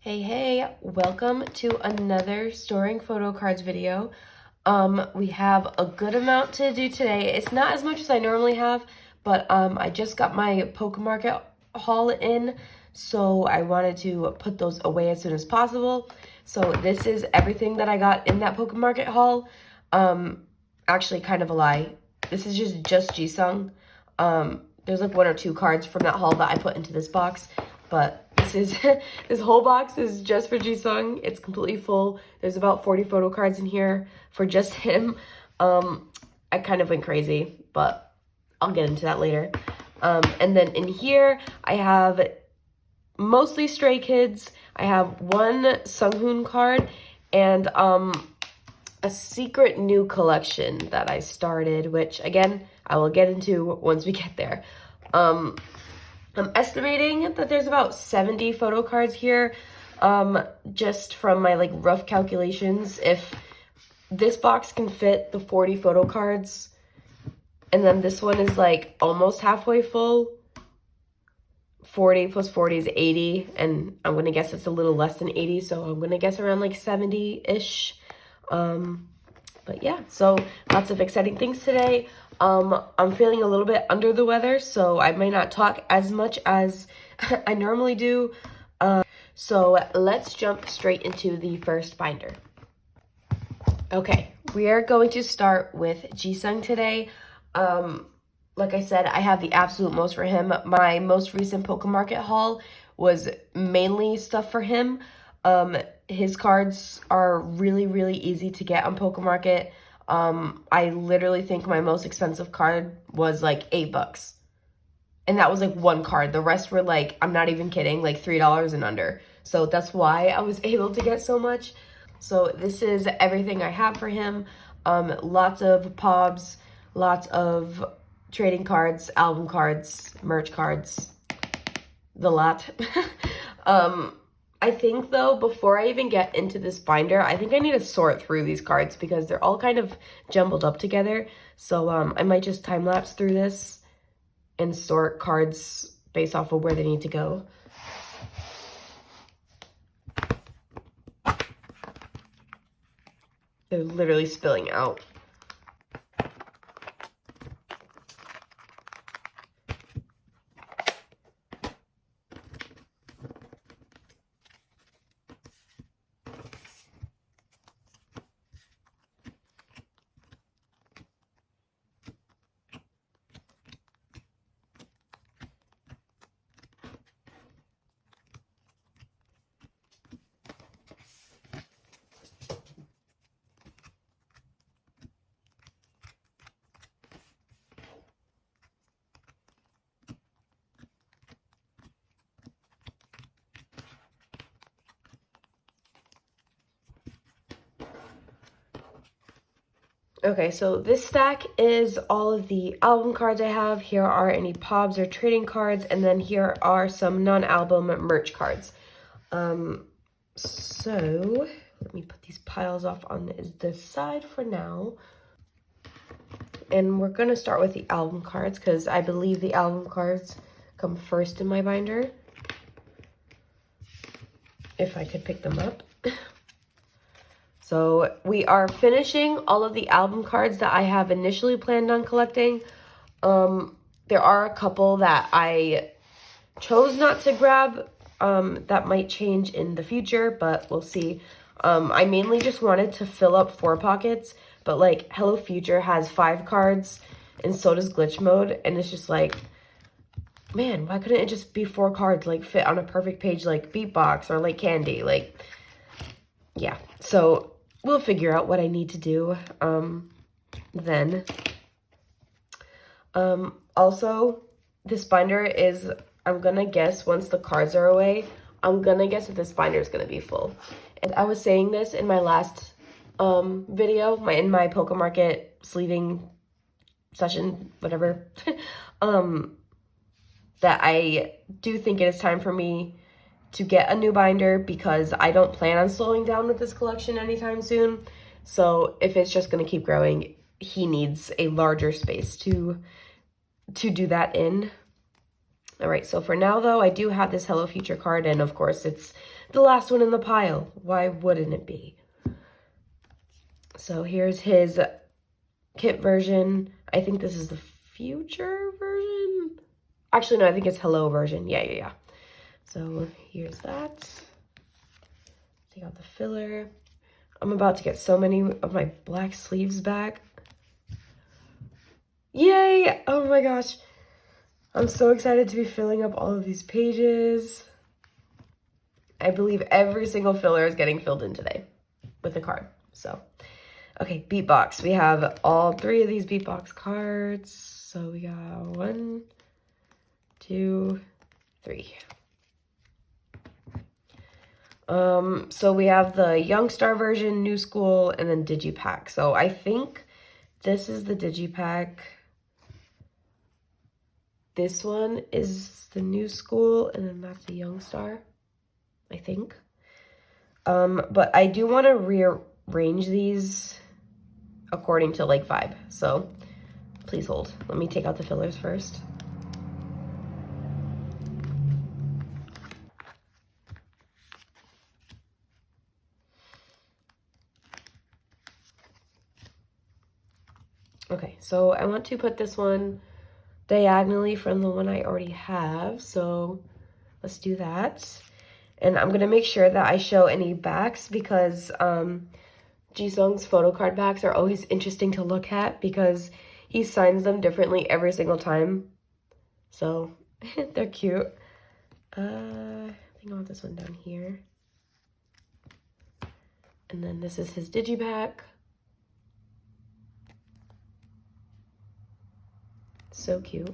Hey, welcome to another storing photo cards video. We have a good amount to do today. It's not as much as I normally have, but I just got my Pokemarket haul in, so I wanted to put those away as soon as possible. So this is everything that I got in that Pokemarket haul. Actually kind of a lie. This is just jisung. There's like one or two cards from that haul that I put into this box, but this whole box is just for jisung. It's completely full. There's about 40 photo cards in here for just him. I kind of went crazy, but I'll get into that later. And then in here, I have mostly Stray Kids. I have one Sunghoon card and a secret new collection that I started, which again, I will get into once we get there. I'm estimating that there's about 70 photo cards here, just from my rough calculations. If this box can fit the 40 photo cards, and then this one is almost halfway full, 40 plus 40 is 80, and I'm gonna guess it's a little less than 80, so I'm gonna guess around 70-ish. But yeah, so lots of exciting things today. I'm feeling a little bit under the weather, so I may not talk as much as I normally do. So let's jump straight into the first binder. Okay, we are going to start with Jisung today. Like I said, I have the absolute most for him. My most recent Pokemarket haul was mainly stuff for him. His cards are really, really easy to get on Pokemarket. I literally think my most expensive card was $8. And that was one card. The rest were I'm not even kidding, $3 and under. So that's why I was able to get so much. So this is everything I have for him. Lots of pobs, lots of trading cards, album cards, merch cards, the lot. I think, though, before I even get into this binder, I think I need to sort through these cards because they're all kind of jumbled up together. So I might just time-lapse through this and sort cards based off of where they need to go. They're literally spilling out. Okay, so this stack is all of the album cards I have. Here are any pobs or trading cards, and then here are some non-album merch cards. So let me put these piles off on this side for now. And we're gonna start with the album cards because I believe the album cards come first in my binder. If I could pick them up. So we are finishing all of the album cards that I have initially planned on collecting. There are a couple that I chose not to grab that might change in the future, but we'll see. I mainly just wanted to fill up 4 pockets, but Hello Future has 5 cards and so does Glitch Mode, and it's just man, why couldn't it just be 4 cards fit on a perfect page Beatbox or Candy? Yeah, so we'll figure out what I need to do then. Also, this binder is, I'm gonna guess once the cards are away, I'm gonna guess that this binder is gonna be full. And I was saying this in my last video, in my Pokemarket sleeving session, whatever, that I do think it is time for me to get a new binder because I don't plan on slowing down with this collection anytime soon. So if it's just going to keep growing, he needs a larger space to do that in. All right, so for now, though, I do have this Hello Future card, and of course, it's the last one in the pile. Why wouldn't it be? So here's his kit version. I think this is the future version. Actually, no, I think it's Hello version. Yeah. So here's that. Take out the filler. I'm about to get so many of my black sleeves back. Yay! Oh my gosh. I'm so excited to be filling up all of these pages. I believe every single filler is getting filled in today with the card. So, okay, beatbox. We have all 3 of these beatbox cards. So we got 1, 2, 3. So we have the Youngstar version, New School, and then Digipack. So I think this is the Digipack. This one is the New School, and then that's the Youngstar, I think. But I do want to rearrange these according to like vibe. So please hold. Let me take out the fillers first. Okay, so I want to put this one diagonally from the one I already have. So let's do that. And I'm going to make sure that I show any backs because Jisung's photocard backs are always interesting to look at because he signs them differently every single time. So they're cute. I think I want this one down here. And then this is his Digipack. So cute.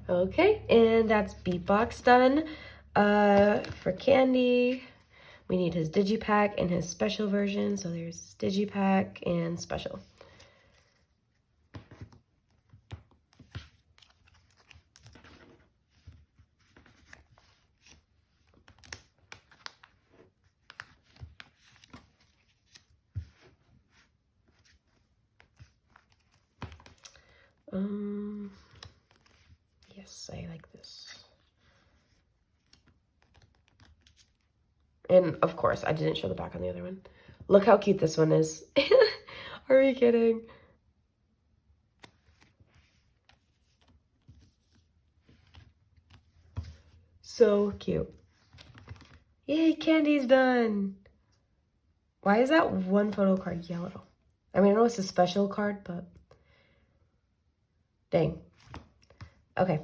Okay, and that's beatbox done. For candy, we need his Digipack and his special version. So there's Digipack and special. Yes, I like this. And of course, I didn't show the back on the other one. Look how cute this one is. Are you kidding? So cute. Yay, candy's done. Why is that one photo card yellow? I mean, I know it's a special card, but dang. Okay.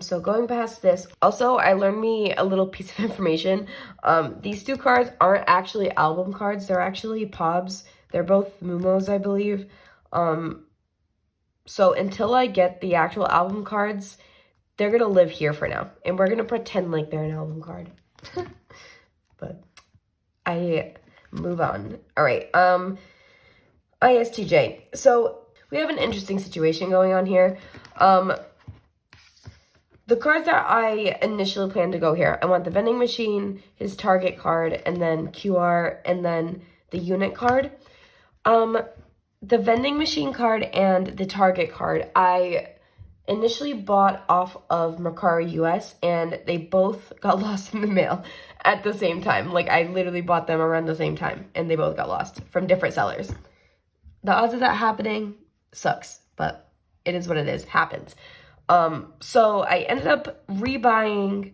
So going past this, also I learned me a little piece of information. These 2 cards aren't actually album cards, they're actually pobs. They're both Mumos, I believe. So until I get the actual album cards, they're gonna live here for now, and we're gonna pretend like they're an album card. But I move on. All right, ISTJ. So we have an interesting situation going on here. The cards that I initially planned to go here, I want the vending machine, his Target card, and then QR, and then the unit card. The vending machine card and the Target card, I initially bought off of Mercari US, and they both got lost in the mail at the same time. Like, I literally bought them around the same time, and they both got lost from different sellers. The odds of that happening sucks, but it is what it is. Happens. So I ended up rebuying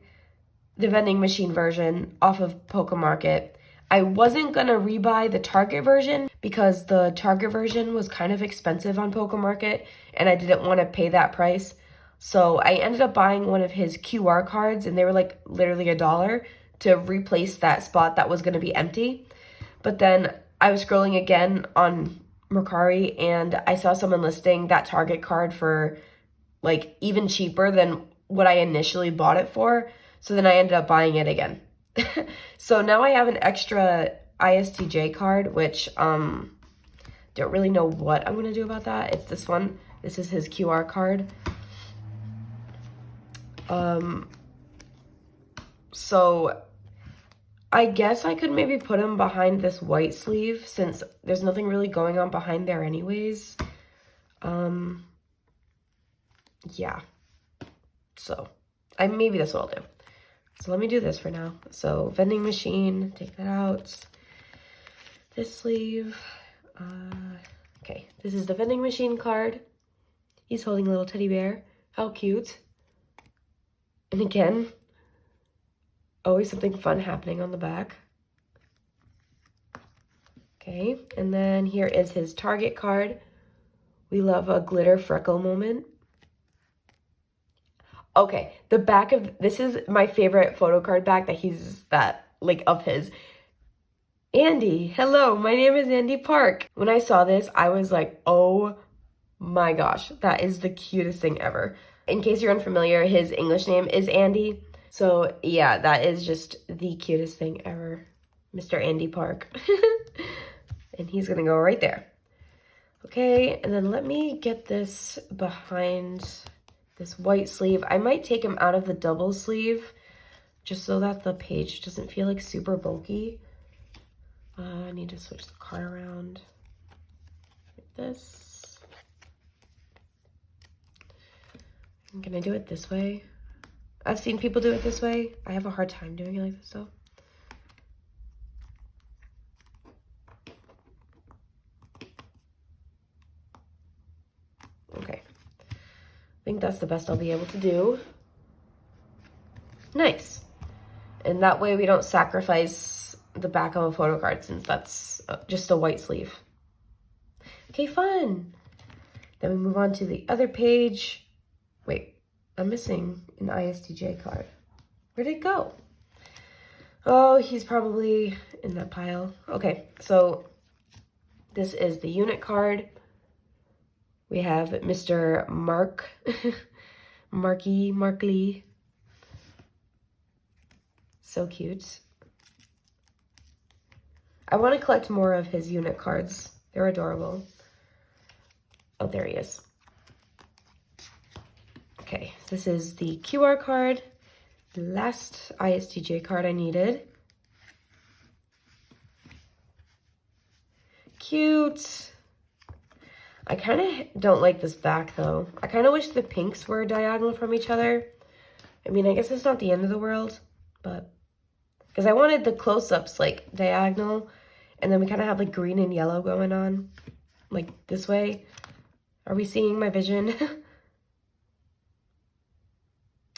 the vending machine version off of Pokemarket. I wasn't gonna rebuy the Target version because the Target version was kind of expensive on Pokemarket and I didn't want to pay that price. So I ended up buying one of his QR cards and they were like literally $1 to replace that spot that was gonna be empty. But then I was scrolling again on Mercari and I saw someone listing that Target card for like even cheaper than what I initially bought it for. So then I ended up buying it again. So now I have an extra ISTJ card, which don't really know what I'm going to do about that. It's this one. This is his QR card. So I guess I could maybe put him behind this white sleeve since there's nothing really going on behind there anyways. Yeah. So, maybe that's what I'll do. So let me do this for now. So vending machine, take that out. This sleeve. Okay, this is the vending machine card. He's holding a little teddy bear. How cute. And again, always something fun happening on the back. Okay, and then here is his Target card. We love a glitter freckle moment. Okay, the back of, this is my favorite photo card back of his. Andy, hello, my name is Andy Park. When I saw this, I was like, oh my gosh, that is the cutest thing ever. In case you're unfamiliar, his English name is Andy. So yeah, that is just the cutest thing ever. Mr. Andy Park. And he's gonna go right there. Okay, and then let me get this behind this white sleeve. I might take him out of the double sleeve just so that the page doesn't feel like super bulky. I need to switch the card around like this. Can I do it this way? I've seen people do it this way. I have a hard time doing it like this though. Okay. I think that's the best I'll be able to do. Nice. And that way we don't sacrifice the back of a photo card since that's just a white sleeve. Okay, fun. Then we move on to the other page. Wait, I'm missing an ISTJ card. Where'd it go? Oh, he's probably in that pile. Okay, so this is the unit card. We have Mr. Mark, Mark Lee. So cute. I want to collect more of his unit cards. They're adorable. Oh, there he is. Okay, this is the QR card. The last ISTJ card I needed. Cute. I kind of don't like this back though. I kind of wish the pinks were diagonal from each other. I mean, I guess it's not the end of the world, but because I wanted the close-ups like diagonal, and then we kind of have like green and yellow going on, like this way. Are we seeing my vision?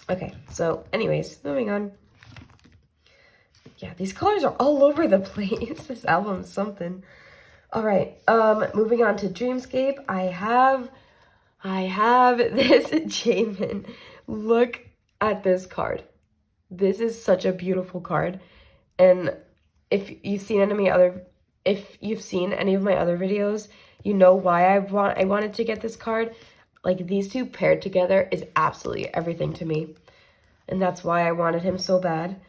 Okay, so anyways, moving on. Yeah, these colors are all over the place. This album is something. All right, moving on to Dreamscape. I have this Jamin. Look at this card. This is such a beautiful card. And if you've seen any of my other videos, you know why I wanted to get this card. Like, these two paired together is absolutely everything to me. And that's why I wanted him so bad.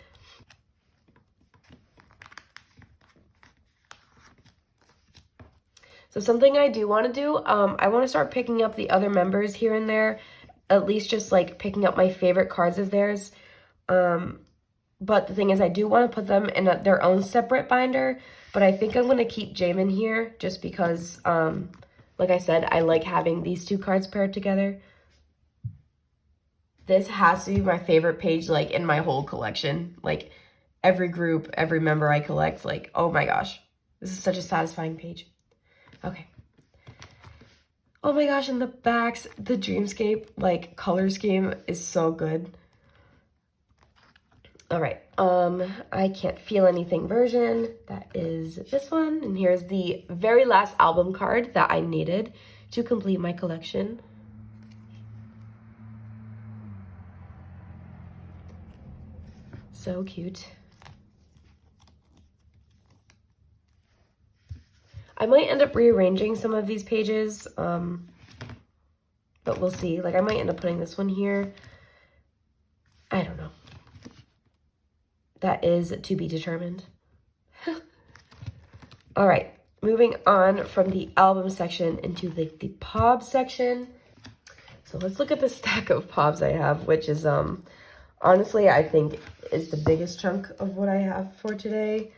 So something I do want to do, I want to start picking up the other members here and there. At least just like picking up my favorite cards of theirs. But the thing is, I do want to put them in their own separate binder. But I think I'm going to keep Jamin here just because, like I said, I like having these two cards paired together. This has to be my favorite page, like, in my whole collection. Like, every group, every member I collect, like, oh my gosh. This is such a satisfying page. Okay. Oh my gosh, and the backs, the Dreamscape, like, color scheme is so good. All right, I Can't Feel Anything version. That is this one. And here's the very last album card that I needed to complete my collection. So cute. I might end up rearranging some of these pages, but we'll see. Like, I might end up putting this one here. I don't know. That is to be determined. All right, moving on from the album section into the pobs section. So let's look at the stack of pobs I have, which is, honestly, I think is the biggest chunk of what I have for today.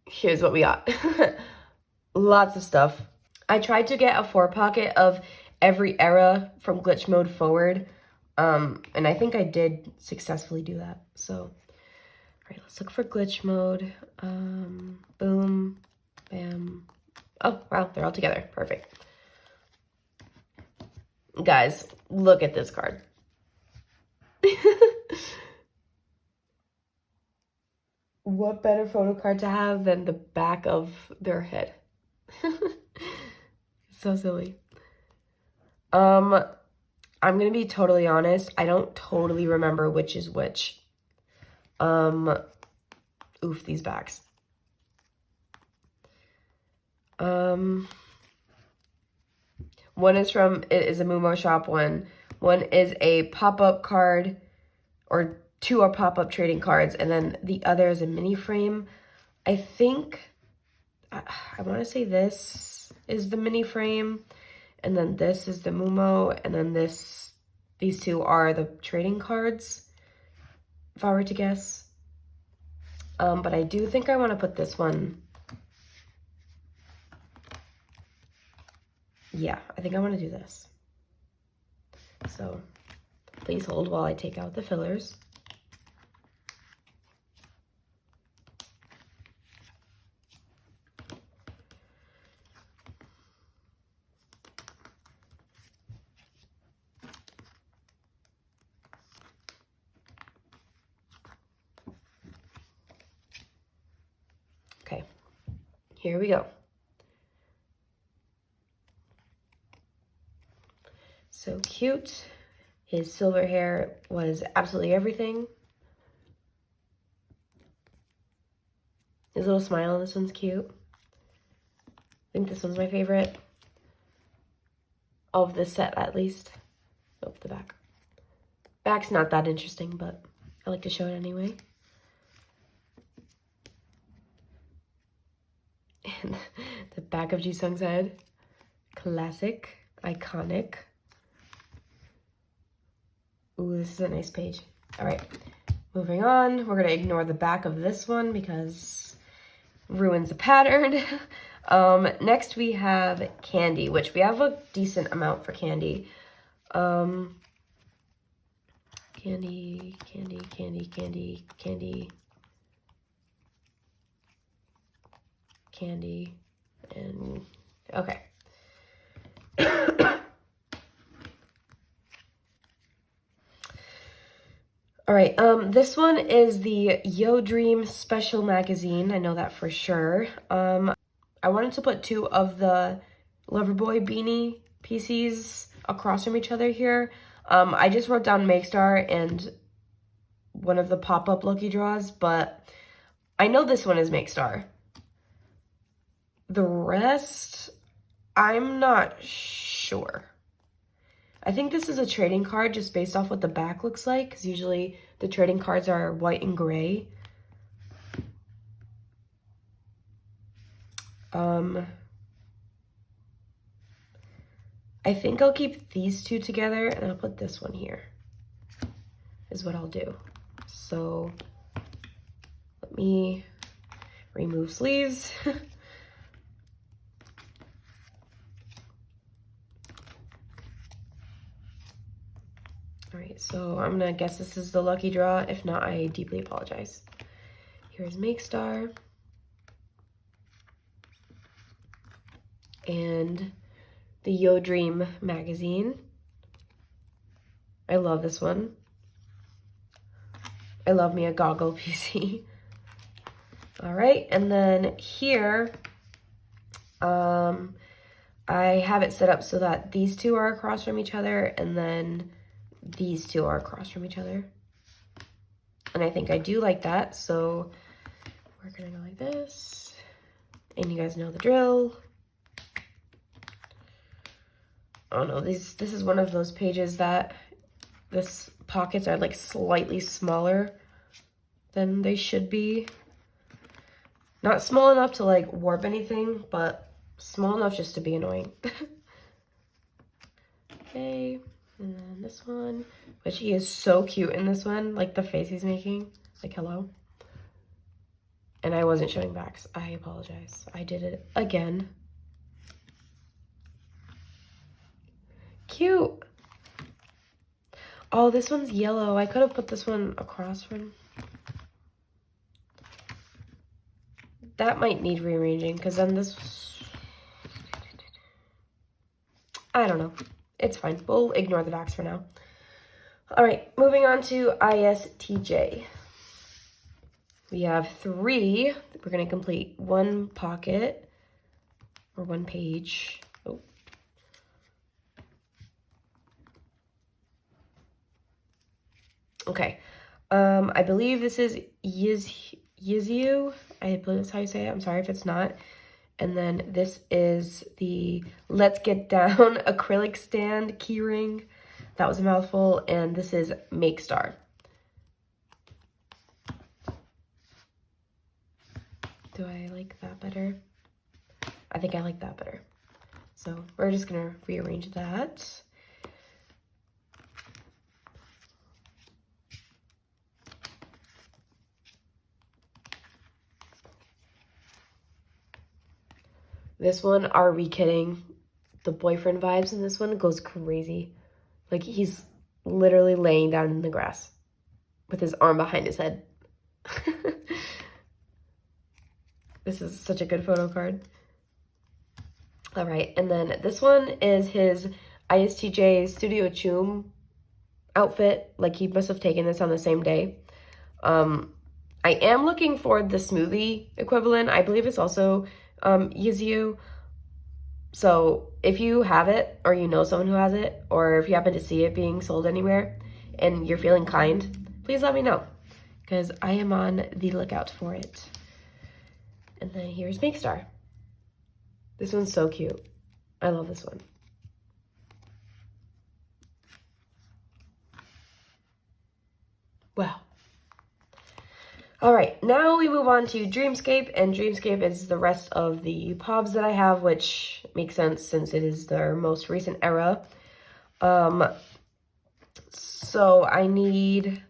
Here's what we got. Lots of stuff. I tried to get a 4-pocket of every era from glitch mode forward. And I think I did successfully do that. So, all right, let's look for glitch mode. Boom, bam. Oh, wow, they're all together. Perfect. Guys, look at this card. What better photo card to have than the back of their head? So silly. I'm gonna be totally honest. I don't totally remember which is which. Oof, these backs. One is from, it is a Moomoo shop one. One is a pop-up card, or 2 are pop-up trading cards, and then the other is a mini frame. I think, I want to say this is the mini frame, and then this is the Moomoo, and then these 2 are the trading cards, if I were to guess. But I do think I want to put this one. Yeah, I think I want to do this. So please hold while I take out the fillers. Okay, here we go. So cute. His silver hair was absolutely everything. His little smile, this one's cute. I think this one's my favorite of this set, at least. Oh, the back. Back's not that interesting, but I like to show it anyway. And the back of Jisung's head. Classic. Iconic. Ooh, this is a nice page. All right, moving on. We're gonna ignore the back of this one because it ruins the pattern. Next we have Candy, which we have a decent amount for Candy. Candy, Candy, Candy, Candy, Candy, Candy, and okay. All right, this one is the Yo Dream Special Magazine. I know that for sure. I wanted to put 2 of the Loverboy beanie PCs across from each other here. I just wrote down Makestar and one of the pop-up lucky draws, but I know this one is Makestar. The rest, I'm not sure. I think this is a trading card just based off what the back looks like, because usually the trading cards are white and gray. I think I'll keep these 2 together and I'll put this one here, is what I'll do. So let me remove sleeves. All right, so I'm gonna guess this is the lucky draw. If not, I deeply apologize. Here's Makestar. And the Yo Dream magazine. I love this one. I love me a goggle PC. All right, and then here, I have it set up so that these 2 are across from each other, and then these 2 are across from each other. And I think I do like that, so we're gonna go like this. And you guys know the drill. Oh no, this is one of those pages that this pockets are like slightly smaller than they should be. Not small enough to like warp anything, but small enough just to be annoying. Okay, and then this one, which he is so cute in this one, like the face he's making, like hello. And I wasn't showing backs, I apologize. I did it again. Cute. Oh, this one's yellow. I could have put this one across from. That might need rearranging because then this. I don't know. It's fine. We'll ignore the backs for now. All right, moving on to ISTJ. We have 3. We're going to complete 1 pocket or 1 page. Oh. Okay. I believe this is Yizu. I believe that's how you say it. I'm sorry if it's not. And then this is the Let's Get Down acrylic stand keyring. That was a mouthful. And this is Make Star. Do I like that better? I think I like that better. So we're just going to rearrange that. This one, are we kidding? The boyfriend vibes in this one goes crazy. Like he's literally laying down in the grass with his arm behind his head. This is such a good photo card. All right, and then this one is his ISTJ Studio Chum outfit. Like he must have taken this on the same day. I am looking for the smoothie equivalent. I believe it's also Yizu. So if you have it, or you know someone who has it, or if you happen to see it being sold anywhere and you're feeling kind, please let me know because I am on the lookout for it. And then here's Make Star. This one's so cute. I love this one. Wow. All right, now we move on to Dreamscape, and Dreamscape is the rest of the pobs that I have, which makes sense since it is their most recent era. So I need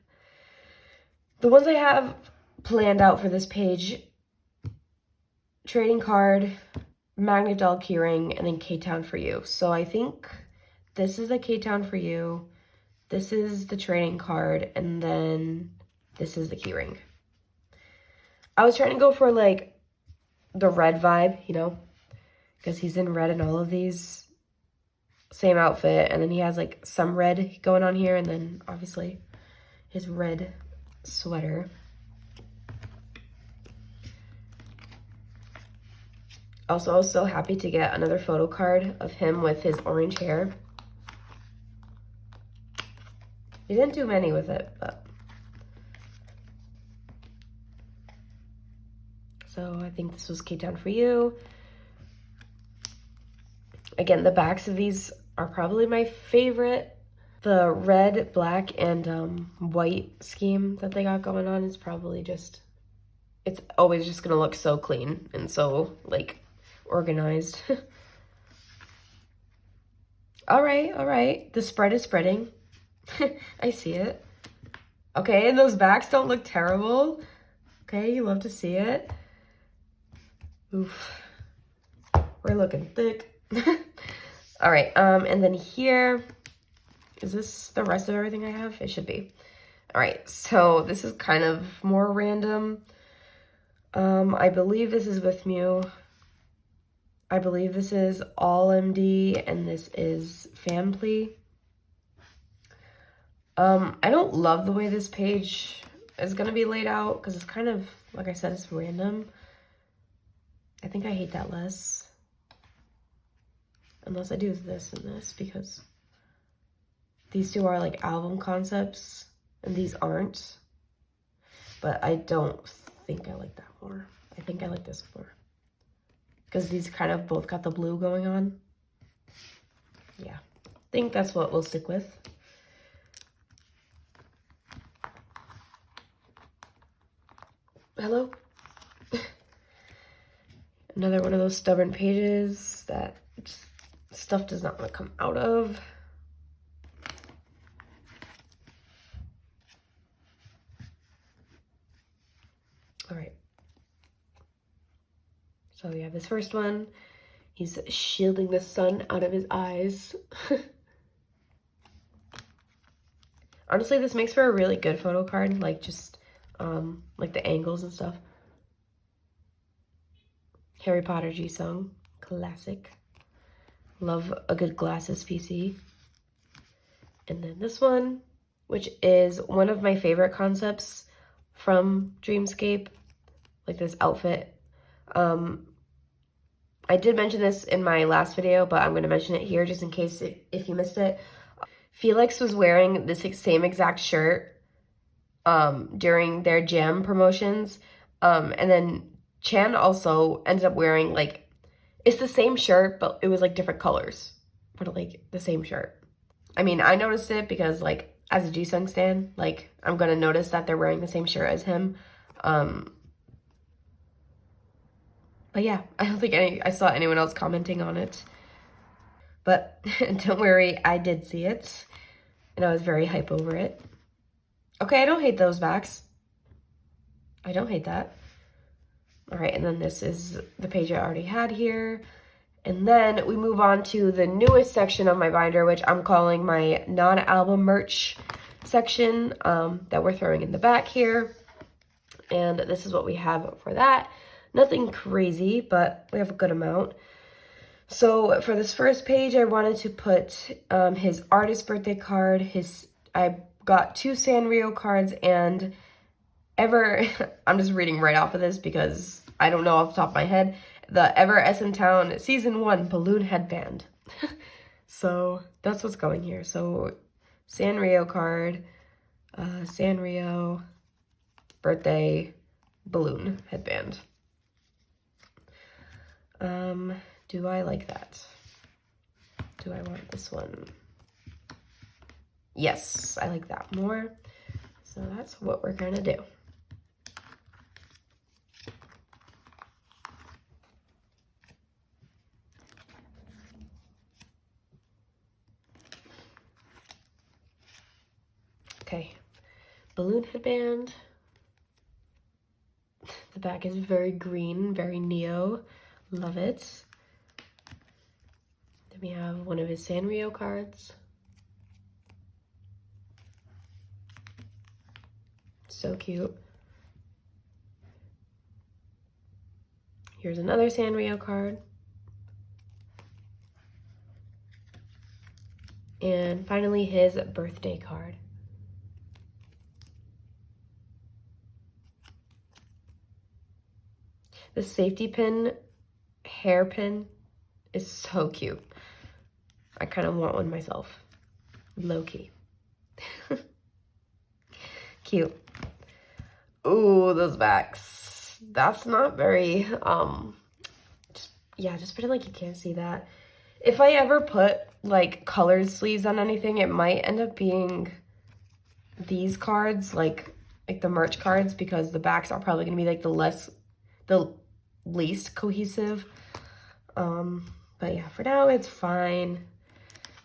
the ones I have planned out for this page: trading card, magnet doll keyring, and then K-Town for you. So I think this is the K-Town for you, this is the trading card, and then this is the keyring. I was trying to go for like the red vibe, you know, because he's in red in all of these. Same outfit, and then he has like some red going on here, and then obviously his red sweater. Also, I was so happy to get another photo card of him with his orange hair. He didn't do many with it, but. So I think this was K-Town for you. Again, the backs of these are probably my favorite. The red, black, and white scheme that they got going on is probably just, it's always just gonna look so clean and so like organized. All right. The spread is spreading. I see it. Okay, and those backs don't look terrible. Okay, you love to see it. Oof. We're looking thick. All right, and then here, is this the rest of everything I have? It should be. All right, so this is kind of more random. I believe this is with Mew. I believe this is All MD, and this is Fanply. I don't love the way this page is gonna be laid out because it's kind of, like I said, it's random. I think I hate that less. Unless I do this and this, because these two are like album concepts and these aren't. But I don't think I like that more. I think I like this more. Because these kind of both got the blue going on. Yeah, I think that's what we'll stick with. Hello? Another one of those stubborn pages that just stuff does not want to come out of. All right. So we have this first one. He's shielding the sun out of his eyes. Honestly, this makes for a really good photo card, like just like the angles and stuff. Harry Potter Jisung, classic. Love a good glasses PC. And then this one, which is one of my favorite concepts from Dreamscape, like this outfit. I did mention this in my last video, but I'm going to mention it here just in case if you missed it. Felix was wearing this same exact shirt during their jam promotions. And then Chan also ended up wearing, like, it's the same shirt, but it was like different colors, but like the same shirt. I mean, I noticed it because, like, as a Jisung stan, like, I'm going to notice that they're wearing the same shirt as him. But yeah, I don't think I saw anyone else commenting on it. But don't worry, I did see it. And I was very hype over it. Okay, I don't hate those backs. I don't hate that. All right, and then this is the page I already had here. And then we move on to the newest section of my binder, which I'm calling my non-album merch section that we're throwing in the back here. And this is what we have for that. Nothing crazy, but we have a good amount. So for this first page, I wanted to put his artist birthday card. I got 2 Sanrio cards and I'm just reading right off of this because I don't know off the top of my head. The Ever SM Town Season 1 balloon headband. So that's what's going here. So Sanrio card, Sanrio birthday balloon headband. Do I like that? Do I want this one? Yes, I like that more. So that's what we're gonna do. Okay, balloon headband. The back is very green, very neo. Love it. Then we have one of his Sanrio cards. So cute. Here's another Sanrio card. And finally, his birthday card. The safety pin hairpin is so cute. I kind of want one myself. Low-key. Cute. Ooh, those backs. That's not very, just pretend like you can't see that. If I ever put, like, colored sleeves on anything, it might end up being these cards, like the merch cards, because the backs are probably going to be, like, the least cohesive. But yeah, for now, it's fine.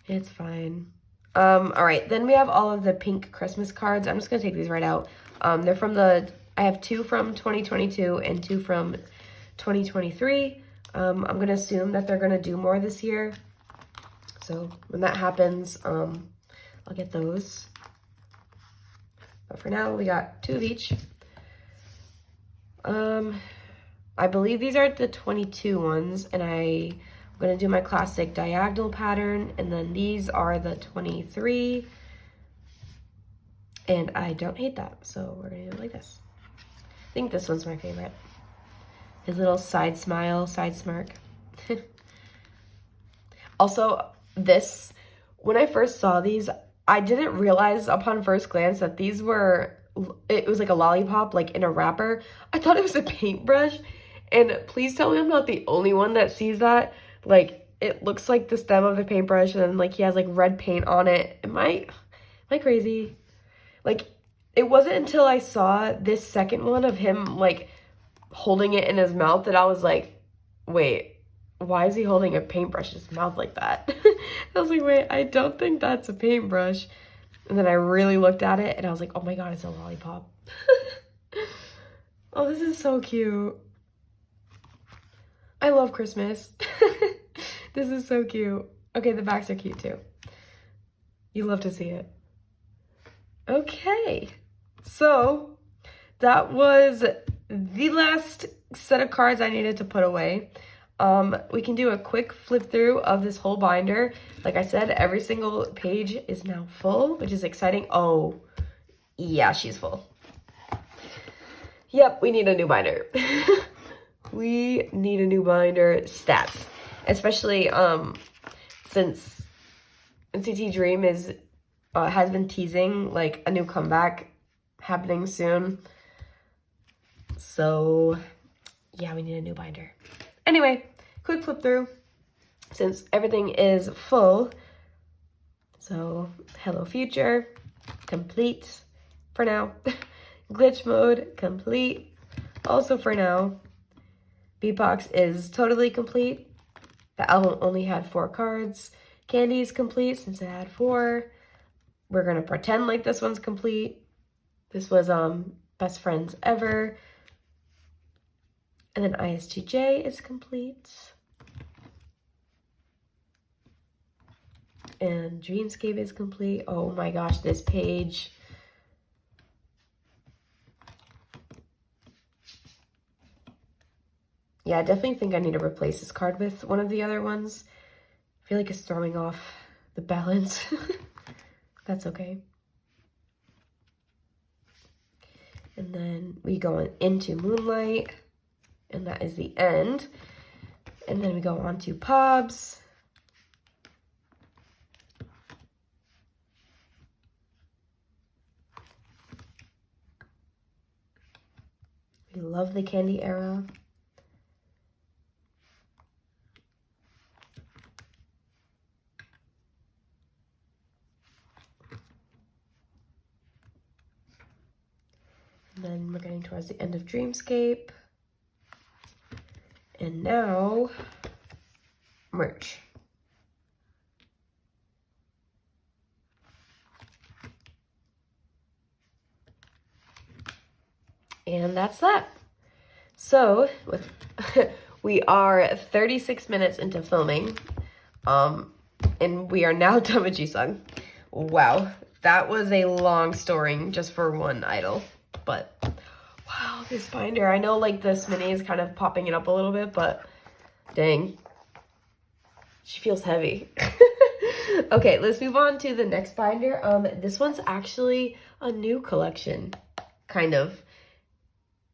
It's fine. All right, then we have all of the pink Christmas cards. I'm just going to take these right out. They're from I have 2 from 2022 and 2 from 2023. I'm going to assume that they're going to do more this year. So when that happens, I'll get those. But for now, we got 2 of each. I believe these are the 22 ones, and I'm going to do my classic diagonal pattern, and then these are the 23, and I don't hate that, so we're going to do it like this. I think this one's my favorite. His little side smile, side smirk. Also, when I first saw these, I didn't realize upon first glance that it was like a lollipop, like in a wrapper. I thought it was a paintbrush. And please tell me I'm not the only one that sees that. Like, it looks like the stem of the paintbrush, and then, like, he has, like, red paint on it. Am I crazy? Like, it wasn't until I saw this second one of him, like, holding it in his mouth that I was like, wait, why is he holding a paintbrush in his mouth like that? I was like, wait, I don't think that's a paintbrush. And then I really looked at it, and I was like, oh my god, it's a lollipop. Oh, this is so cute. I love Christmas. This is so cute. Okay, the backs are cute too. You love to see it. Okay, so that was the last set of cards I needed to put away. We can do a quick flip through of this whole binder. Like I said, every single page is now full, which is exciting. Oh, yeah, she's full. Yep, we need a new binder. We need a new binder stats, especially since NCT Dream has been teasing like a new comeback happening soon. So yeah, we need a new binder. Anyway, quick flip through since everything is full. So Hello Future, complete for now. Glitch mode, complete, also for now. Beatbox is totally complete. The album only had 4 cards. Candy is complete since it had 4. We're gonna pretend like this one's complete. This was Best Friends Ever. And then ISTJ is complete. And Dreamscape is complete. Oh my gosh, this page. Yeah, I definitely think I need to replace this card with one of the other ones. I feel like it's throwing off the balance. That's okay. And then we go into Moonlight, and that is the end. And then we go on to Pobs. We love the Candy era. And then we're getting towards the end of Dreamscape. And now, merch. And that's that. So, we are 36 minutes into filming. And we are now done with Jisung. Wow, that was a long story just for one idol. But wow, this binder. I know like this mini is kind of popping it up a little bit, but dang, she feels heavy. Okay, let's move on to the next binder. This one's actually a new collection, kind of.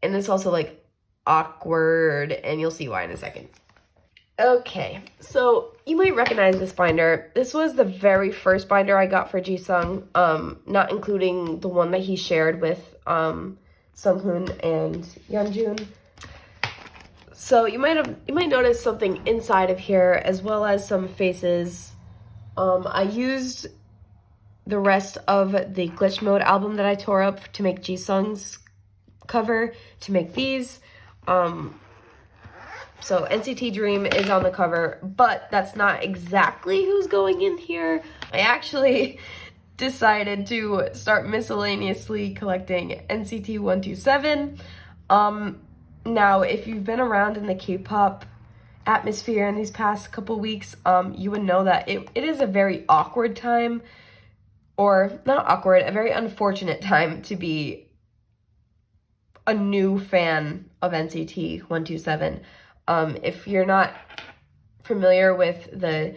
And it's also like awkward, and you'll see why in a second. Okay, so you might recognize this binder. This was the very first binder I got for Jisung, not including the one that he shared with Sunghoon and Hyunjin. So you might notice something inside of here as well as some faces. I used the rest of the Glitch Mode album that I tore up to make Jisung's cover to make these. So NCT Dream is on the cover, but that's not exactly who's going in here. I actually decided to start miscellaneously collecting NCT 127. Now, if you've been around in the K-pop atmosphere in these past couple weeks, you would know that it is a very awkward time, or not awkward, a very unfortunate time to be a new fan of NCT 127. If you're not familiar with the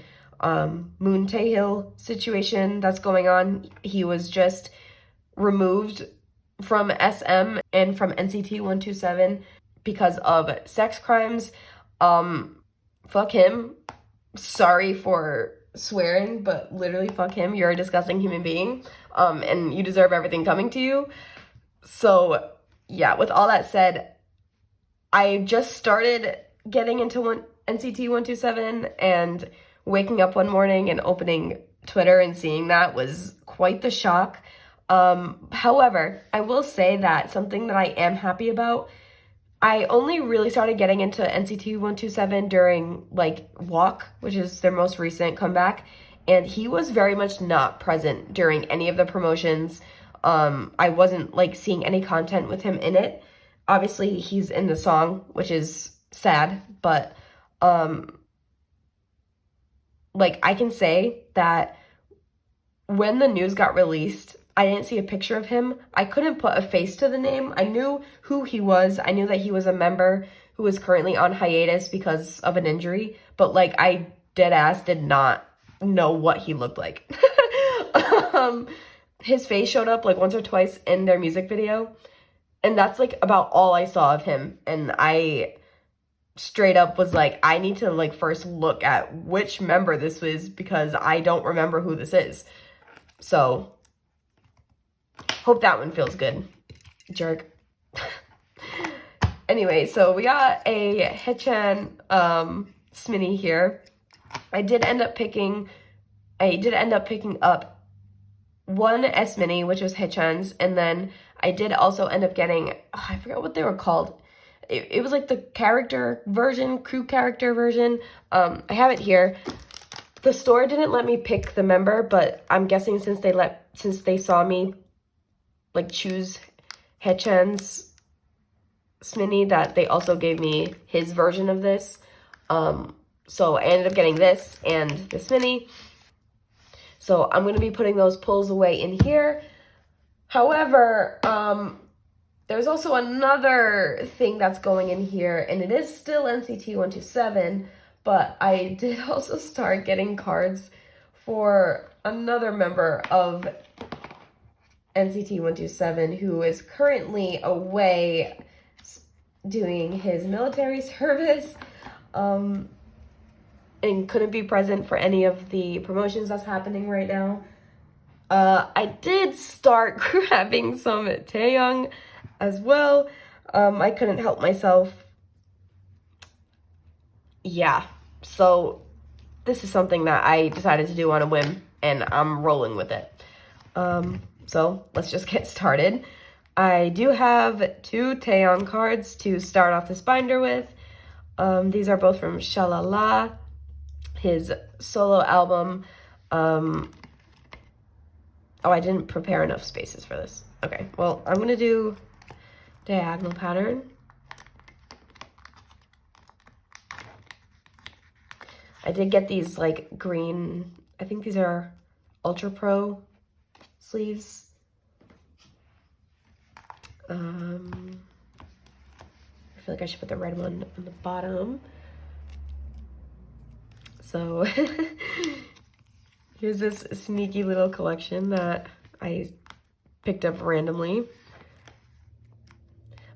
Moon Tae-hil situation that's going on, he was just removed from SM and from NCT 127 because of sex crimes. Fuck him. Sorry for swearing, but literally fuck him. You're a disgusting human being, and you deserve everything coming to you. So yeah, with all that said, I just started getting into NCT 127, and waking up one morning and opening Twitter and seeing that was quite the shock. However, I will say that something that I am happy about, I only really started getting into NCT 127 during like Walk, which is their most recent comeback, and he was very much not present during any of the promotions. I wasn't like seeing any content with him in it. Obviously, he's in the song, which is sad, but like I can say that when the news got released, I didn't see a picture of him. I couldn't put a face to the name. I knew who he was. I knew that he was a member who was currently on hiatus because of an injury, but like I deadass did not know what he looked like. His face showed up like once or twice in their music video, and that's like about all I saw of him. And I straight up was like, I need to like first look at which member this was because I don't remember who this is. So hope that one feels good. Jerk. Anyway, so we got a Haechan Sminny here. I did end up picking up one S-Mini, which was Haechan's, and then I did also end up getting, I forgot what they were called. It was like the character version, crew character version. I have it here. The store didn't let me pick the member, but I'm guessing since they saw me like choose Haechan's Sminny, that they also gave me his version of this. So I ended up getting this and this Sminny. So I'm going to be putting those pulls away in here. However, there's also another thing that's going in here, and it is still NCT 127, but I did also start getting cards for another member of NCT 127 who is currently away doing his military service. And couldn't be present for any of the promotions that's happening right now. I did start grabbing some Taeyong as well. I couldn't help myself. Yeah, so this is something that I decided to do on a whim, and I'm rolling with it. So let's just get started. I do have 2 Taeyong cards to start off this binder with. These are both from Shalala, his solo album. Oh, I didn't prepare enough spaces for this. Okay, well, I'm gonna do diagonal pattern. I did get these like green, I think these are Ultra Pro sleeves. I feel like I should put the red one on the bottom. So here's this sneaky little collection that I picked up randomly.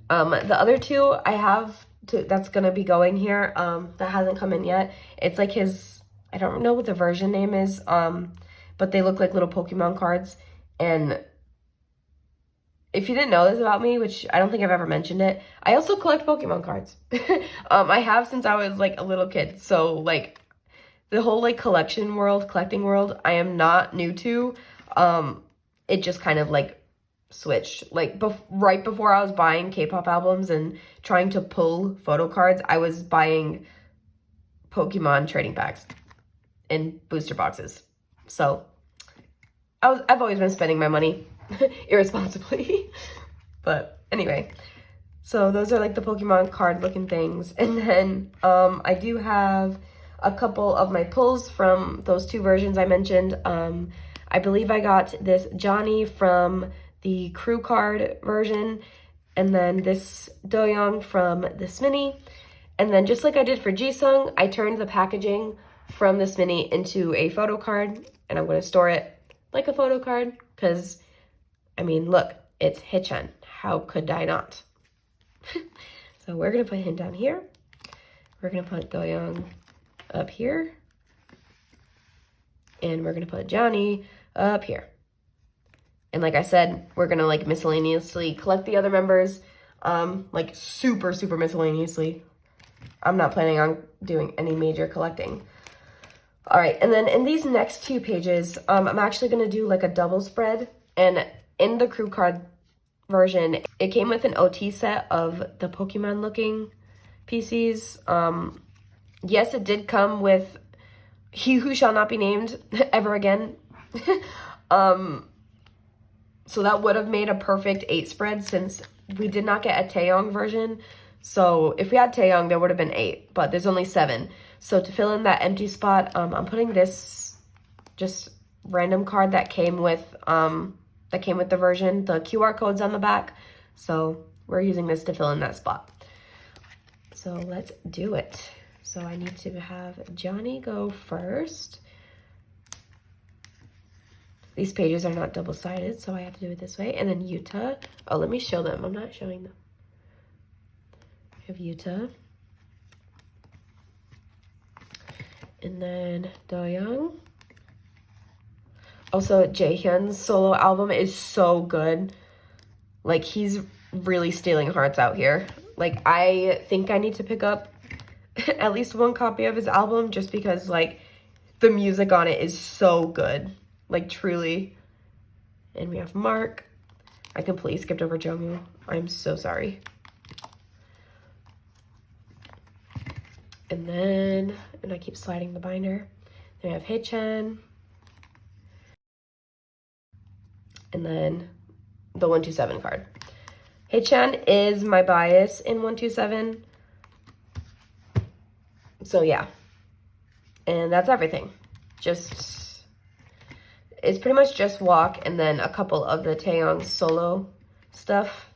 The other 2 I have that's gonna be going here, that hasn't come in yet. It's like his, I don't know what the version name is, but they look like little Pokemon cards. And if you didn't know this about me, which I don't think I've ever mentioned it, I also collect Pokemon cards. I have since I was like a little kid. So like the whole like collecting world, I am not new to. It just kind of like switched. Like right before I was buying K-pop albums and trying to pull photocards, I was buying Pokemon trading packs and booster boxes. So I've always been spending my money irresponsibly. But anyway, so those are like the Pokemon card looking things. And then I do have a couple of my pulls from those 2 versions I mentioned. I believe I got this Johnny from the crew card version, and then this Doyoung from the Sminny. And then just like I did for Jisung, I turned the packaging from the Sminny into a photo card, and I'm going to store it like a photo card because, I mean, look, it's Haechan. How could I not? So we're going to put him down here. We're going to put Doyoung up here. And we're going to put Johnny up here. And like I said, we're going to like miscellaneously collect the other members. Like super miscellaneously. I'm not planning on doing any major collecting. All right, and then in these next 2 pages, I'm actually going to do like a double spread. And in the crew card version, it came with an OT set of the Pokemon looking PCs. Yes, it did come with He Who Shall Not Be Named Ever Again. So that would have made a perfect 8 spread since we did not get a Taeyong version. So if we had Taeyong, there would have been 8, but there's only 7. So to fill in that empty spot, I'm putting this just random card that came with that came with the version. The QR code's on the back, so we're using this to fill in that spot. So let's do it. So I need to have Johnny go first. These pages are not double-sided, so I have to do it this way. And then Yuta. Oh, let me show them. I'm not showing them. We have Yuta. And then Doyoung. Also, Jaehyun's solo album is so good. Like, he's really stealing hearts out here. Like, I think I need to pick up at least one copy of his album just because, like, the music on it is so good. Like, truly. And we have Mark. I completely skipped over Jungwoo. I'm so sorry. And then, I keep sliding the binder. Then we have Haechan. And then the 127 card. Haechan is my bias in 127. So, yeah. And that's everything. It's pretty much just Walk and then a couple of the Taeyong solo stuff.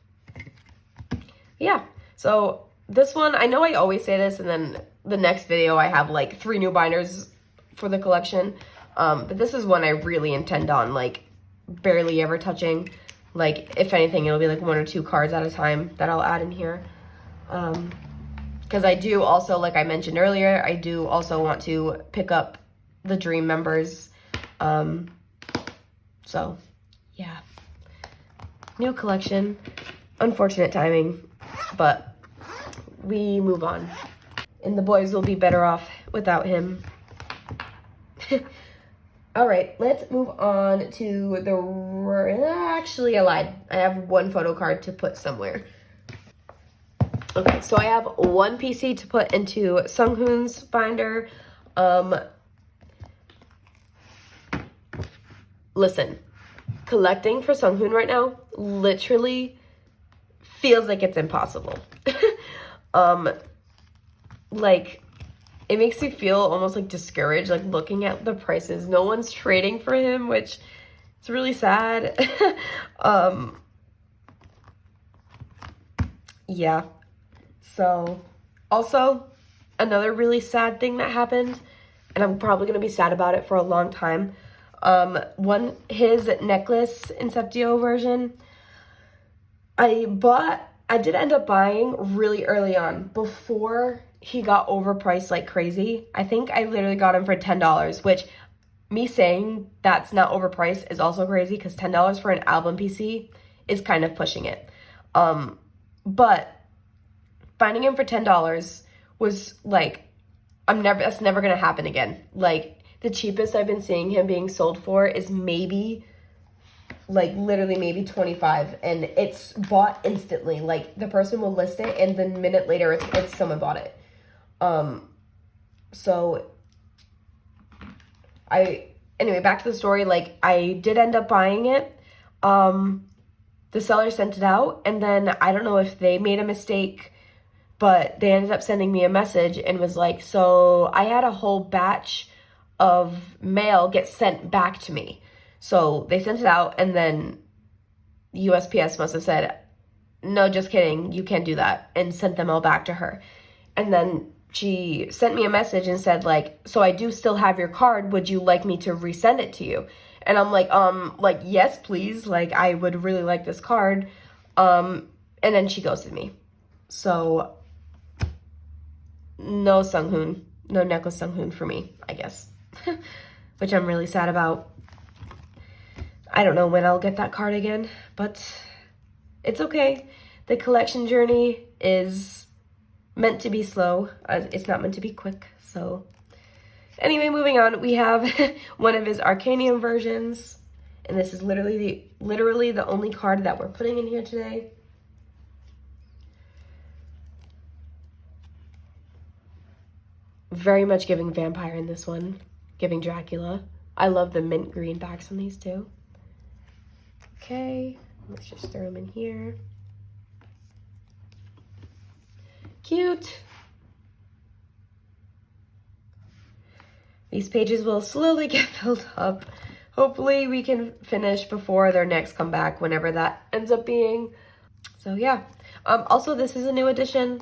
Yeah, so this one, I know I always say this, and then the next video I have like 3 new binders for the collection. But this is one I really intend on like barely ever touching. Like, if anything, it'll be like 1 or 2 cards at a time that I'll add in here. Because I do also, like I mentioned earlier, I do also want to pick up the Dream members. So, yeah. New collection. Unfortunate timing, but we move on. And the boys will be better off without him. All right, let's move on to the... Actually, I lied. I have 1 photo card to put somewhere. Okay, so I have 1 PC to put into Sunghoon's binder. Listen, collecting for Sunghoon right now literally feels like it's impossible. Like, it makes me feel almost like discouraged, like looking at the prices. No one's trading for him, which is really sad. Yeah. So, also, another really sad thing that happened, and I'm probably going to be sad about it for a long time. His necklace Inceptio version, I did end up buying really early on before he got overpriced like crazy. I think I literally got him for $10, which me saying that's not overpriced is also crazy because $10 for an album PC is kind of pushing it. But finding him for $10 was like, that's never going to happen again. Like, the cheapest I've been seeing him being sold for is maybe, like, literally maybe 25, and it's bought instantly. Like, the person will list it, and the minute later, it's someone bought it. So, anyway, back to the story. Like, I did end up buying it. The seller sent it out, and then I don't know if they made a mistake, but they ended up sending me a message and was like, so I had a whole batch of mail get sent back to me. So they sent it out, and then USPS must have said, no, just kidding, you can't do that, and sent them all back to her. And then she sent me a message and said, like, so I do still have your card, would you like me to resend it to you? And I'm like, yes, please, like, I would really like this card. And then she ghosted me. So, no Sunghoon, no necklace Sunghoon for me, I guess. Which I'm really sad about. I don't know when I'll get that card again, but it's okay. The collection journey is meant to be slow. It's not meant to be quick, so... Anyway, moving on, we have one of his Arcanium versions, and this is literally the only card that we're putting in here today. Very much giving vampire in this one, giving Dracula. I love the mint green backs on these too. Okay, let's just throw them in here. Cute. These pages will slowly get filled up. hopefully we can finish before their next comeback, whenever that ends up being. So yeah. Also, this is a new addition.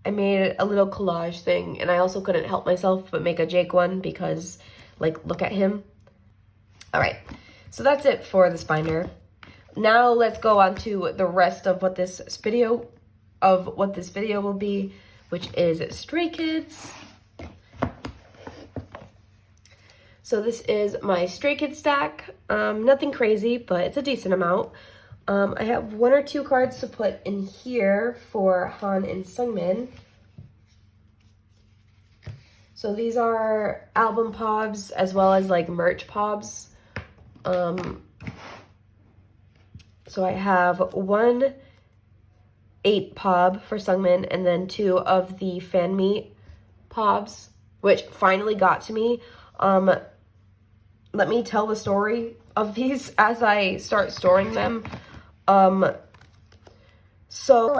I made a little collage thing, and I also couldn't help myself but make a Jake one because, like, look at him. All right, so that's it for this binder. Now let's go on to the rest of what this video will be, which is Stray Kids. So this is my Stray Kids stack. Nothing crazy, but it's a decent amount. I have 1 or 2 cards to put in here for Han and Seungmin. So these are album pobs as well as like merch pobs. So I have 1 8 pob for Seungmin and then 2 of the fan meet pobs, which finally got to me. Let me tell the story of these as I start storing them. So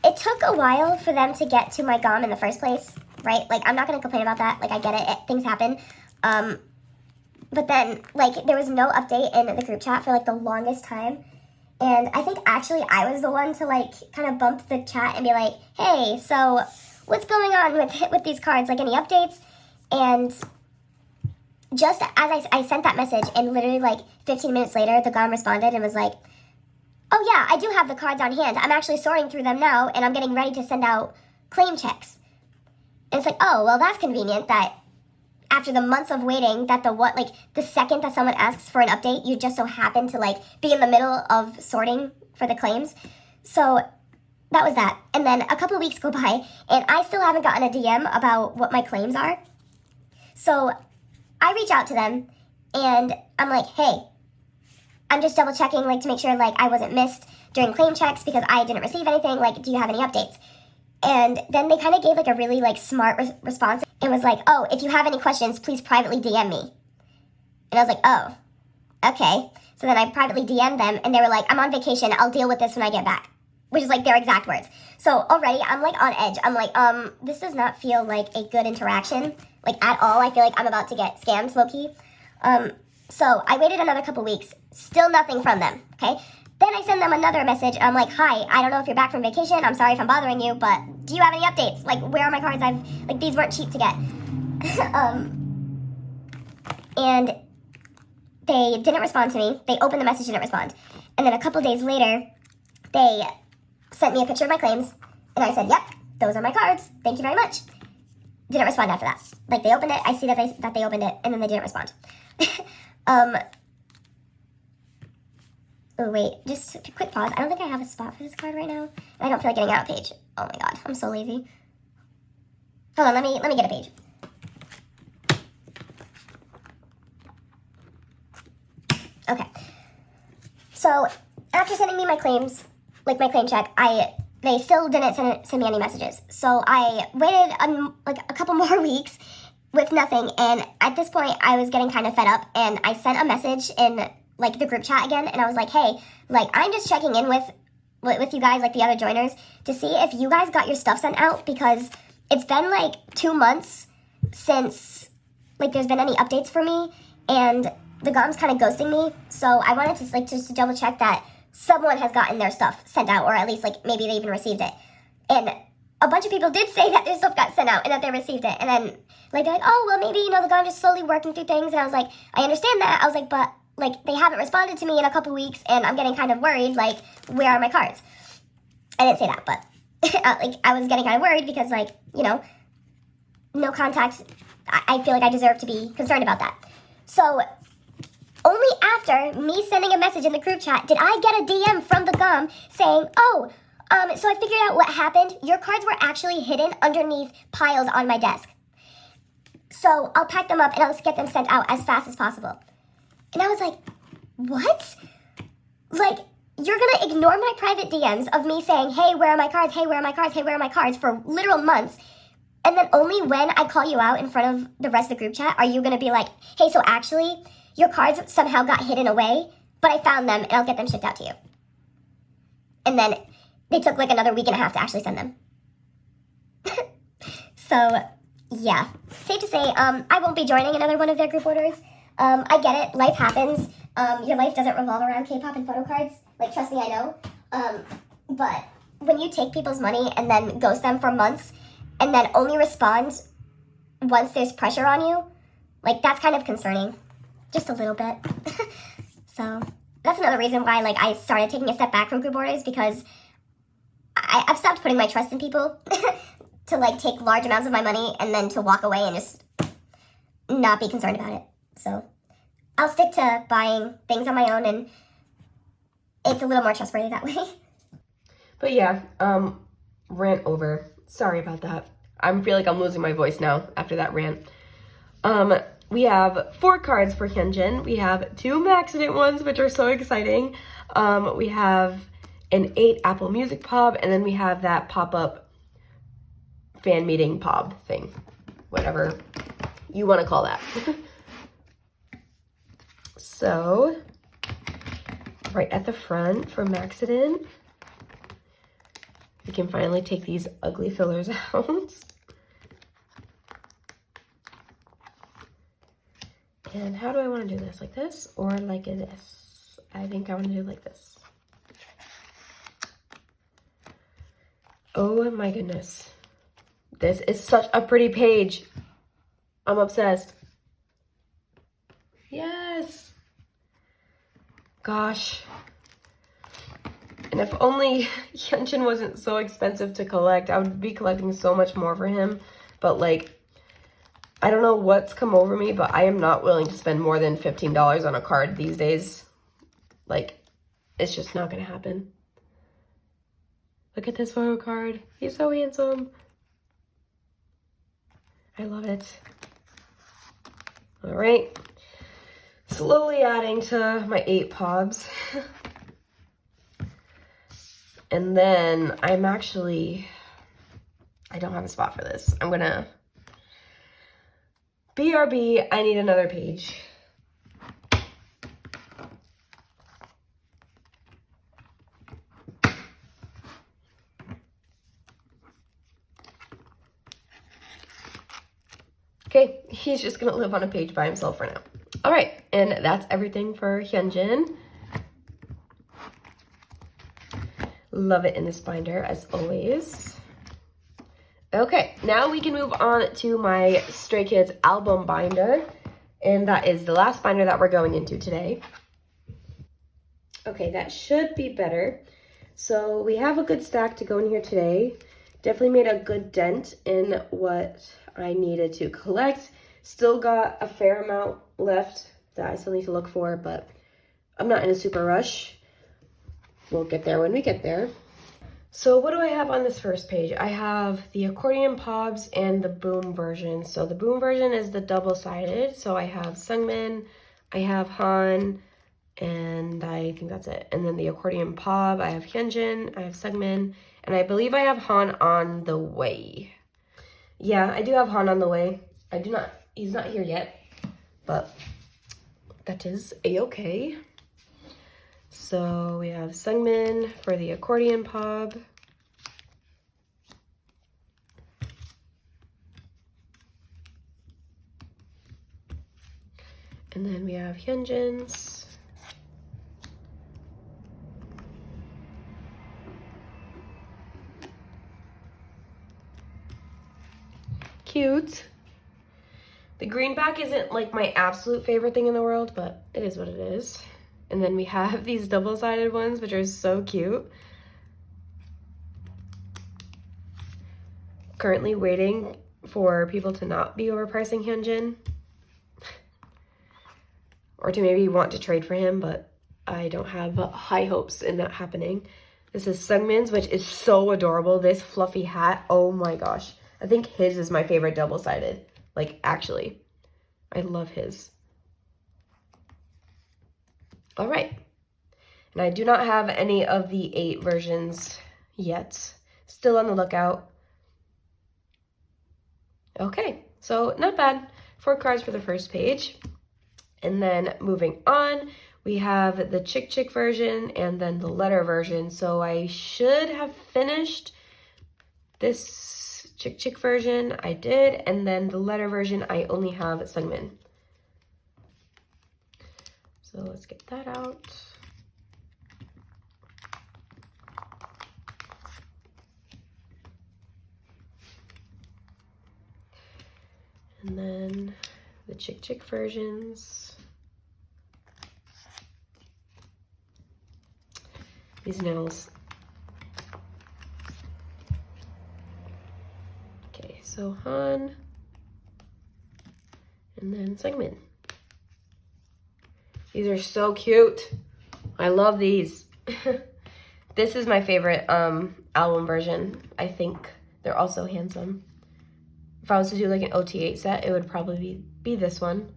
it took a while for them to get to my GOM in the first place, right? Like, I'm not going to complain about that. Like, I get it. Things happen. But then, like, there was no update in the group chat for, like, the longest time. And I think, actually, I was the one to, like, kind of bump the chat and be like, hey, so what's going on with these cards? Like, any updates? And just as I sent that message, and literally, like, 15 minutes later, the GOM responded and was like, oh, yeah, I do have the cards on hand. I'm actually sorting through them now, and I'm getting ready to send out claim checks. And it's like, oh, well, that's convenient that after the months of waiting, that the second that someone asks for an update, you just so happen to, like, be in the middle of sorting for the claims. So that was that. And then a couple of weeks go by, and I still haven't gotten a DM about what my claims are. So I reach out to them, and I'm like, hey, I'm just double checking, like, to make sure, like, I wasn't missed during claim checks because I didn't receive anything. Like, do you have any updates? And then they kind of gave, like, a really, like, smart response and was like, oh, if you have any questions, please privately DM me. And I was like, oh, okay. So then I privately DM'd them, and they were like, I'm on vacation. I'll deal with this when I get back, which is, like, their exact words. So already I'm, like, on edge. I'm like, this does not feel like a good interaction, like, at all. I feel like I'm about to get scammed, low-key. So I waited another couple weeks, still nothing from them, okay? Then I send them another message, and I'm like, hi, I don't know if you're back from vacation, I'm sorry if I'm bothering you, but do you have any updates? Like, where are my cards? These weren't cheap to get. And they didn't respond to me. They opened the message, didn't respond. And then a couple days later, they sent me a picture of my claims, and I said, yep, those are my cards, thank you very much. Didn't respond after that. Like, they opened it, I see that they opened it, and then they didn't respond. Oh, wait, just a quick pause. I don't think I have a spot for this card right now. And I don't feel like getting out a page. Oh my god, I'm so lazy. Hold on, let me get a page. Okay. So, after sending me my claims, like my claim check, they still didn't send me any messages. So I waited like a couple more weeks with nothing, and at this point I was getting kind of fed up, and I sent a message in like the group chat again, and I was like, hey, like, I'm just checking in with you guys, like the other joiners, to see if you guys got your stuff sent out, because it's been like 2 months since like there's been any updates for me, and the GOM's kind of ghosting me. So I wanted to like just to double check that someone has gotten their stuff sent out, or at least like maybe they even received it. And a bunch of people did say that their stuff got sent out and that they received it, and then like they're like, oh, well, maybe, you know, the GOM just slowly working through things. And I was like, I understand that. I was like, but like, they haven't responded to me in a couple weeks, and I'm getting kind of worried, like, where are my cards? I didn't say that, but, like, I was getting kind of worried because, like, you know, no contact. I feel like I deserve to be concerned about that. So, only after me sending a message in the group chat did I get a DM from the GOM saying, oh, so I figured out what happened. Your cards were actually hidden underneath piles on my desk. So, I'll pack them up, and I'll get them sent out as fast as possible. And I was like, what? Like, you're going to ignore my private DMs of me saying, hey, where are my cards? Hey, where are my cards? Hey, where are my cards? For literal months. And then only when I call you out in front of the rest of the group chat are you going to be like, hey, so actually, your cards somehow got hidden away, but I found them, and I'll get them shipped out to you. And then they took like another week and a half to actually send them. So, yeah. Safe to say, I won't be joining another one of their group orders. I get it. Life happens. Your life doesn't revolve around K-pop and photocards. Like, trust me, I know. But when you take people's money and then ghost them for months and then only respond once there's pressure on you, like, that's kind of concerning. Just a little bit. So that's another reason why, like, I started taking a step back from group orders, because I've stopped putting my trust in people to, like, take large amounts of my money and then to walk away and just not be concerned about it. So I'll stick to buying things on my own, and it's a little more trustworthy that way. But yeah, rant over. Sorry about that. I feel like I'm losing my voice now after that rant. We have 4 cards for Hyunjin. We have 2 Maxident ones, which are so exciting. We have an 8 Apple Music Pob, and then we have that pop-up fan meeting Pob thing. Whatever you want to call that. So, right at the front for Maxident, we can finally take these ugly fillers out. And how do I want to do this? Like this or like this? I think I want to do like this. Oh my goodness. This is such a pretty page. I'm obsessed. Yes. Gosh. And if only Hyunjin wasn't so expensive to collect, I would be collecting so much more for him. But like, I don't know what's come over me, but I am not willing to spend more than $15 on a card these days. Like, it's just not going to happen. Look at this photo card. He's so handsome. I love it. All right. Slowly adding to my 8 pobs. And then I don't have a spot for this. I'm going to... BRB, I need another page. Okay, he's just gonna live on a page by himself for now. All right, and that's everything for Hyunjin. Love it in this binder, as always. Okay, now we can move on to my Stray Kids album binder, and that is the last binder that we're going into today. Okay, that should be better. So we have a good stack to go in here today. Definitely made a good dent in what I needed to collect. Still got a fair amount left that I still need to look for, but I'm not in a super rush. We'll get there when we get there. So what do I have on this first page? I have the accordion pobs and the boom version. So the boom version is the double-sided. So I have Seungmin, I have Han, and I think that's it. And then the accordion pob, I have Hyunjin, I have Seungmin, and I believe I have Han on the way. Yeah, I do have Han on the way. He's not here yet, but that is a-okay. So we have Seungmin for the accordion pob. And then we have Hyunjin's. Cute. The greenback isn't like my absolute favorite thing in the world, but it is what it is. And then we have these double-sided ones, which are so cute. Currently waiting for people to not be overpricing Hyunjin. Or to maybe want to trade for him, but I don't have high hopes in that happening. This is Seungmin's, which is so adorable. This fluffy hat, oh my gosh. I think his is my favorite double-sided. Like, actually. I love his. All right. And I do not have any of the 8 versions yet. Still on the lookout. Okay, so not bad. 4 cards for the first page. And then moving on, we have the Chick Chick version and then the letter version. So I should have finished this Chick Chick version. I did. And then the letter version, I only have Seungmin. So let's get that out. And then the chick versions. These nails. Okay, so Han. And then Seungmin. These are so cute. I love these. This is my favorite album version. I think they're also handsome. If I was to do like an OT8 set, it would probably be this one.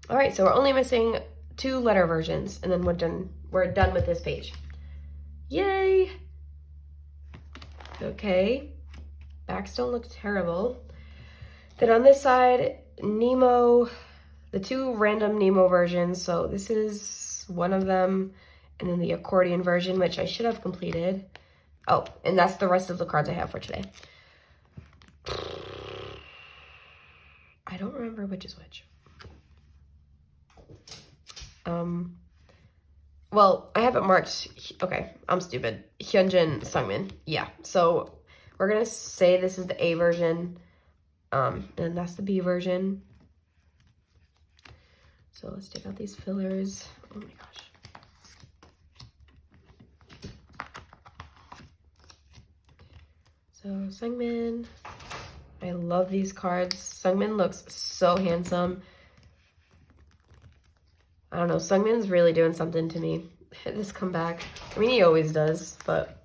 All right, so we're only missing 2 letter versions, and then we're done with this page. Yay! Okay, backs don't look terrible. Then on this side, Nemo, the 2 random Nemo versions. So this is one of them, and then the accordion version, which I should have completed. Oh, and that's the rest of the cards I have for today. I don't remember which is which. Well, I have it marked. Okay, I'm stupid. Hyunjin, Seungmin. Yeah, so we're gonna say this is the A version, and that's the B version. So let's take out these fillers. Oh my gosh. So Seungmin. I love these cards. Seungmin looks so handsome. I don't know, Seungmin's really doing something to me. This comeback. I mean, he always does, but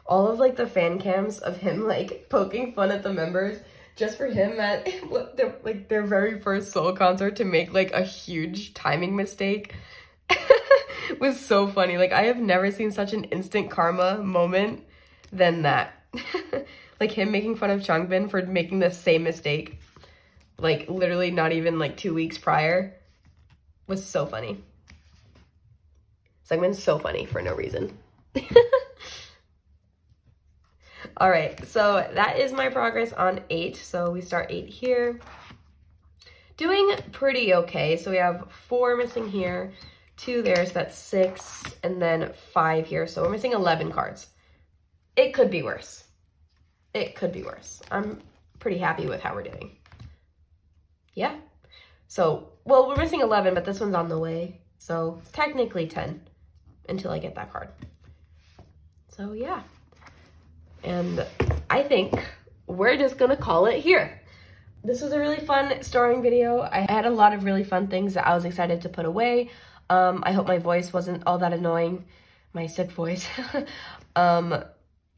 all of like the fan cams of him like poking fun at the members just for him at their very first solo concert to make like a huge timing mistake was so funny. Like, I have never seen such an instant karma moment than that. Like him making fun of Changbin for making the same mistake, like literally not even like 2 weeks prior, was so funny. Seungmin's so funny for no reason. All right, so that is my progress on 8. So we start 8 here. Doing pretty okay. So we have 4 missing here, 2 there, so that's 6, and then 5 here. So we're missing 11 cards. It could be worse. It could be worse. I'm pretty happy with how we're doing. Yeah. So, well, we're missing 11, but this one's on the way. So it's technically 10 until I get that card. So yeah. And I think we're just gonna call it here. This was a really fun storing video. I had a lot of really fun things that I was excited to put away. I hope my voice wasn't all that annoying, my sick voice.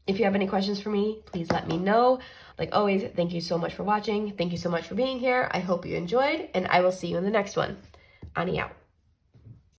If you have any questions for me, please let me know. Like always, thank you so much for watching. Thank you so much for being here. I hope you enjoyed, and I will see you in the next one. Ani out.